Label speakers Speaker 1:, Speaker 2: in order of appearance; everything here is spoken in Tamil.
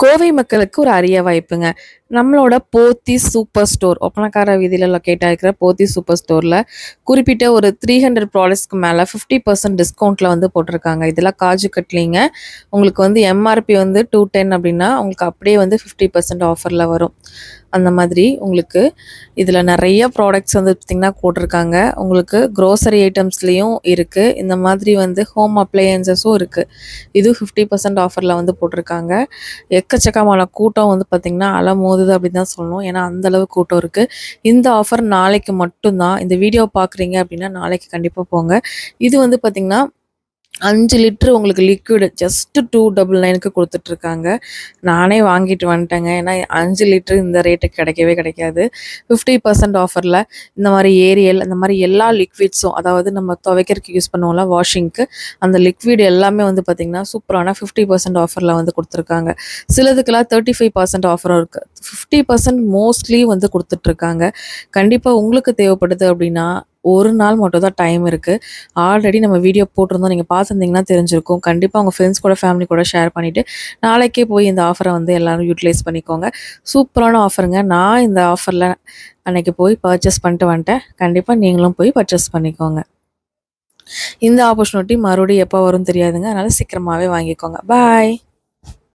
Speaker 1: கோவை மக்களுக்கு ஒரு அரிய வாய்ப்புங்க. நம்மளோட போத்தீஸ் சூப்பர் ஸ்டோர் ஒப்பனக்கார வீதியில லொக்கேட் ஆகிக்கிற போத்தீஸ் சூப்பர் ஸ்டோர்ல குறிப்பிட்ட ஒரு 300 ப்ராடக்ட்ஸ்க்கு மேல 50% டிஸ்கவுண்ட்ல வந்து போட்டிருக்காங்க. இதெல்லாம் காஜு கட்லிங்க. உங்களுக்கு வந்து எம்ஆர்பி வந்து 210 அப்படின்னா உங்களுக்கு அப்படியே வந்து 50% ஆஃபர்ல வரும். அந்த மாதிரி உங்களுக்கு இதில் நிறைய ப்ராடக்ட்ஸ் வந்து பார்த்திங்கன்னா போட்டிருக்காங்க. உங்களுக்கு க்ரோசரி ஐட்டம்ஸ்லேயும் இருக்குது. இந்த மாதிரி வந்து ஹோம் அப்ளையன்சஸும் இருக்குது. இதுவும் 50% ஆஃபரில் வந்து போட்டிருக்காங்க. எக்கச்சக்கமான கூட்டம் வந்து பார்த்திங்கன்னா அலமோதுது அப்படின்னு தான் சொல்லணும். ஏன்னா அந்தளவு கூட்டம் இருக்குது. இந்த ஆஃபர் நாளைக்கு மட்டும்தான். இந்த வீடியோ பார்க்குறீங்க அப்படின்னா நாளைக்கு கண்டிப்பாக போங்க. இது வந்து பார்த்திங்கன்னா 5 லிட்டர் உங்களுக்கு லிக்விடு ஜஸ்ட் 299க்கு கொடுத்துட்ருக்காங்க. நானே வாங்கிட்டு வந்துட்டேங்க. ஏன்னா 5 லிட்டர் இந்த ரேட்டுக்கு கிடைக்கவே கிடைக்காது. 50% ஆஃபரில் இந்த மாதிரி ஏரியல் அந்த மாதிரி எல்லா லிக்விட்ஸும், அதாவது நம்ம துவைக்கிறதுக்கு யூஸ் பண்ணுவோம்ல வாஷிங்க்கு, அந்த லிக்விட் எல்லாமே வந்து பார்த்திங்கன்னா சூப்பரான 50% ஆஃபரில் வந்து கொடுத்துருக்காங்க. சிலதுக்கெல்லாம் 35% ஆஃபரும் இருக்குது. 50% மோஸ்ட்லி வந்து கொடுத்துட்ருக்காங்க. கண்டிப்பாக உங்களுக்கு தேவைப்படுது அப்படின்னா ஒரு நாள் மட்டும் தான் டைம் இருக்குது. ஆல்ரெடி நம்ம வீடியோ போட்டிருந்தோம். நீங்கள் பார்த்துருந்தீங்கன்னா தெரிஞ்சிருக்கும். கண்டிப்பாக உங்கள் ஃப்ரெண்ட்ஸ் கூட ஃபேமிலி கூட ஷேர் பண்ணிவிட்டு நாளைக்கே போய் இந்த ஆஃபரை வந்து எல்லோரும் யூட்டிலைஸ் பண்ணிக்கோங்க. சூப்பரான ஆஃபருங்க. நான் இந்த ஆஃபரில் அன்றைக்கி போய் பர்ச்சேஸ் பண்ணிட்டு வந்துட்டேன். கண்டிப்பாக நீங்களும் போய் பர்ச்சேஸ் பண்ணிக்கோங்க. இந்த ஆப்பர்ச்சுனிட்டி மறுபடியும் எப்போ வரும்னு தெரியாதுங்க. அதனால் சீக்கிரமாகவே வாங்கிக்கோங்க. பாய்.